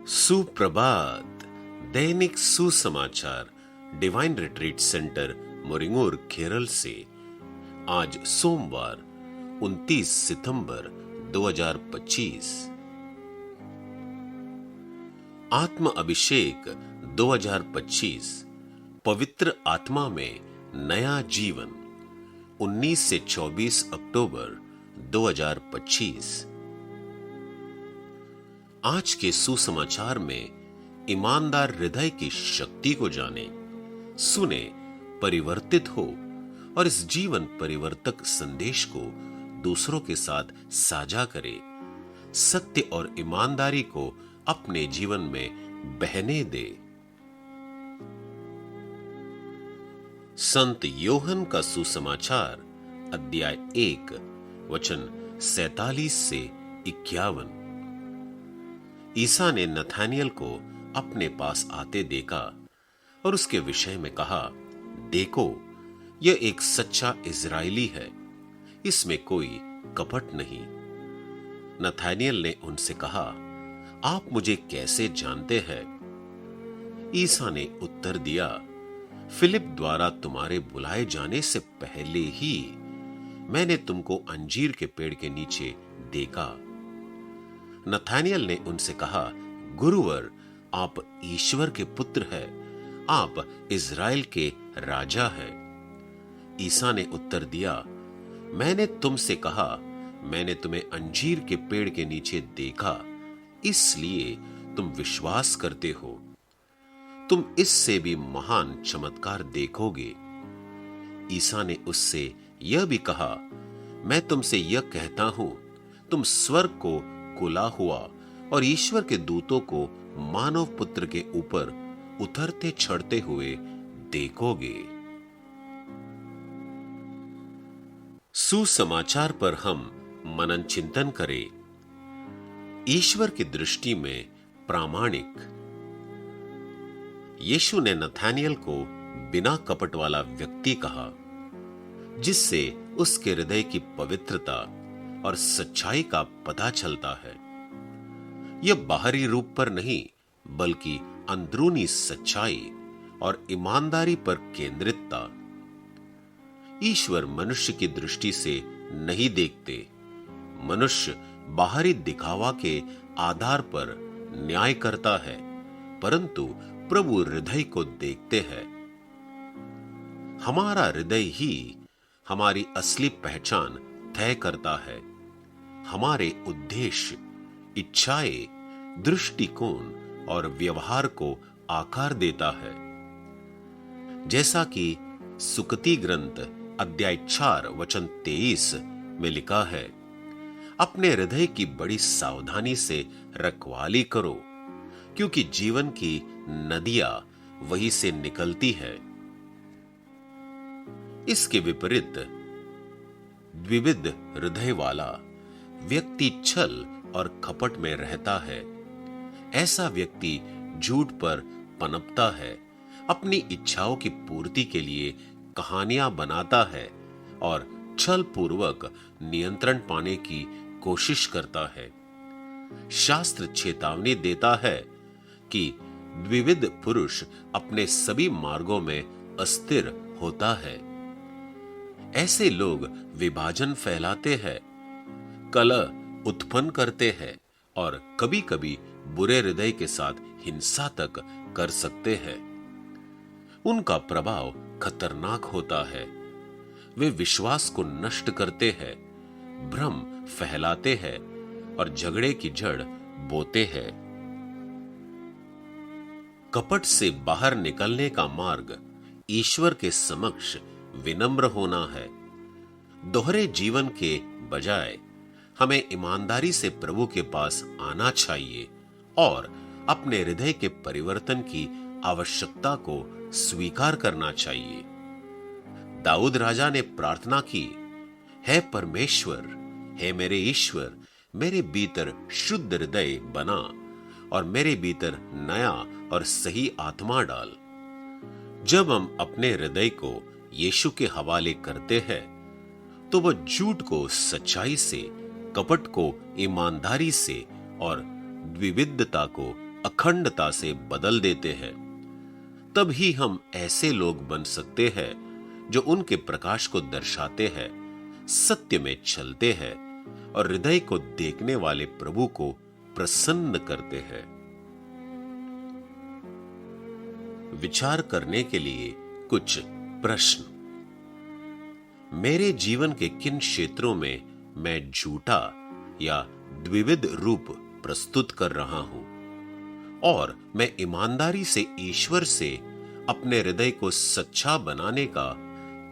सुप्रभात। दैनिक सुसमाचार divine retreat centre मोरिंगोर Kerala से आज सोमवार 29 सितंबर 2025। आत्म अभिषेक 2025 पवित्र आत्मा में नया जीवन 19 से 24 अक्टूबर 2025। आज के सुसमाचार में ईमानदार हृदय की शक्ति को जाने, सुने, परिवर्तित हो और इस जीवन परिवर्तक संदेश को दूसरों के साथ साझा करें। सत्य और ईमानदारी को अपने जीवन में बहने दे। संत योहन का सुसमाचार अध्याय 1 वचन 47 से 51। ईसा ने नथानियल को अपने पास आते देखा और उसके विषय में कहा, देखो, यह एक सच्चा इज़राइली है, इसमें कोई कपट नहीं। नथानियल ने उनसे कहा, आप मुझे कैसे जानते हैं? ईसा ने उत्तर दिया, फिलिप द्वारा तुम्हारे बुलाए जाने से पहले ही मैंने तुमको अंजीर के पेड़ के नीचे देखा। नथानियल ने उनसे कहा, गुरुवर, आप ईश्वर के पुत्र हैं, आप इज़राइल के राजा हैं। ईसा ने उत्तर दिया, मैंने तुमसे कहा, मैंने तुम्हें अंजीर के पेड़ के नीचे देखा, इसलिए तुम विश्वास करते हो। तुम इससे भी महान चमत्कार देखोगे। ईसा ने उससे यह भी कहा, मैं तुमसे यह कहता हूं, तुम स्वर्ग को खुला हुआ और ईश्वर के दूतों को मानव पुत्र के ऊपर उतरते चढ़ते हुए देखोगे। सुसमाचार पर हम मनन चिंतन करें। ईश्वर की दृष्टि में प्रामाणिक। यीशु ने नथानियल को बिना कपट वाला व्यक्ति कहा, जिससे उसके हृदय की पवित्रता और सच्चाई का पता चलता है। यह बाहरी रूप पर नहीं, बल्कि अंदरूनी सच्चाई और ईमानदारी पर केंद्रित था। ईश्वर मनुष्य की दृष्टि से नहीं देखते। मनुष्य बाहरी दिखावा के आधार पर न्याय करता है, परंतु प्रभु हृदय को देखते हैं। हमारा हृदय ही हमारी असली पहचान तय करता है। हमारे उद्देश्य, इच्छाएं, दृष्टिकोण और व्यवहार को आकार देता है। जैसा कि सुक्ति ग्रंथ अध्याय 4 वचन 23 में लिखा है, अपने हृदय की बड़ी सावधानी से रखवाली करो, क्योंकि जीवन की नदियां वहीं से निकलती है। इसके विपरीत द्विविध हृदय वाला व्यक्ति छल और कपट में रहता है। ऐसा व्यक्ति झूठ पर पनपता है, अपनी इच्छाओं की पूर्ति के लिए कहानियां बनाता है और छल पूर्वक नियंत्रण पाने की कोशिश करता है। शास्त्र चेतावनी देता है कि द्विविध पुरुष अपने सभी मार्गों में अस्थिर होता है। ऐसे लोग विभाजन फैलाते हैं, कलह उत्पन्न करते हैं और कभी-कभी बुरे हृदय के साथ हिंसा तक कर सकते हैं। उनका प्रभाव खतरनाक होता है। वे विश्वास को नष्ट करते हैं, भ्रम फैलाते हैं और झगड़े की जड़ बोते हैं। कपट से बाहर निकलने का मार्ग ईश्वर के समक्ष विनम्र होना है। दोहरे जीवन के बजाय हमें ईमानदारी से प्रभु के पास आना चाहिए और अपने हृदय के परिवर्तन की आवश्यकता को स्वीकार करना चाहिए। दाऊद राजा ने प्रार्थना की, हे परमेश्वर, हे मेरे ईश्वर, मेरे भीतर शुद्ध हृदय बना और मेरे भीतर नया और सही आत्मा डाल। जब हम अपने हृदय को यीशु के हवाले करते हैं, तो वह झूठ को सच्चाई से, कपट को ईमानदारी से और द्विविधता को अखंडता से बदल देते हैं। तब ही हम ऐसे लोग बन सकते हैं जो उनके प्रकाश को दर्शाते हैं, सत्य में चलते हैं और हृदय को देखने वाले प्रभु को प्रसन्न करते हैं। विचार करने के लिए कुछ प्रश्न। मेरे जीवन के किन क्षेत्रों में मैं झूठा या द्विविध रूप प्रस्तुत कर रहा हूं और मैं ईमानदारी से ईश्वर से अपने हृदय को सच्चा बनाने का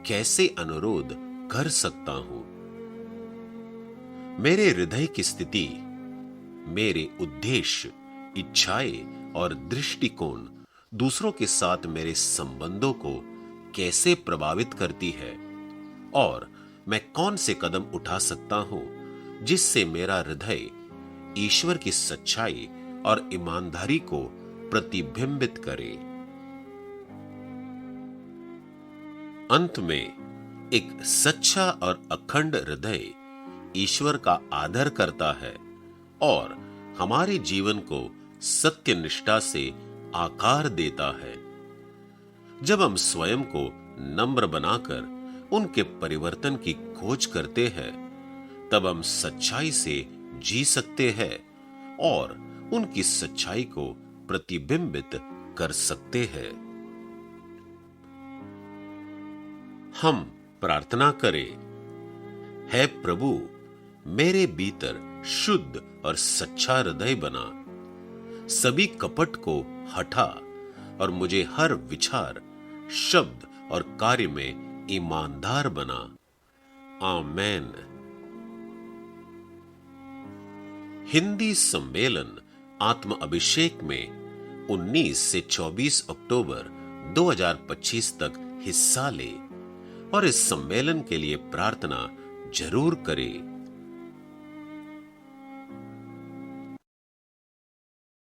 कैसे अनुरोध कर सकता हूं? मेरे हृदय की स्थिति मेरे उद्देश्य, इच्छाएं और दृष्टिकोण दूसरों के साथ मेरे संबंधों को कैसे प्रभावित करती है और मैं कौन से कदम उठा सकता हूं जिससे मेरा हृदय ईश्वर की सच्चाई और ईमानदारी को प्रतिबिंबित करे। अंत में एक सच्चा और अखंड हृदय ईश्वर का आदर करता है और हमारे जीवन को सत्य निष्ठा से आकार देता है। जब हम स्वयं को नम्र बनाकर उनके परिवर्तन की खोज करते हैं, तब हम सच्चाई से जी सकते हैं और उनकी सच्चाई को प्रतिबिंबित कर सकते हैं। हम प्रार्थना करें। है प्रभु, मेरे भीतर शुद्ध और सच्चा हृदय बना, सभी कपट को हटा और मुझे हर विचार, शब्द और कार्य में ईमानदार बना। आमेन। हिंदी सम्मेलन आत्म अभिषेक में 19 से 24 अक्टूबर 2025 तक हिस्सा ले और इस सम्मेलन के लिए प्रार्थना जरूर करें।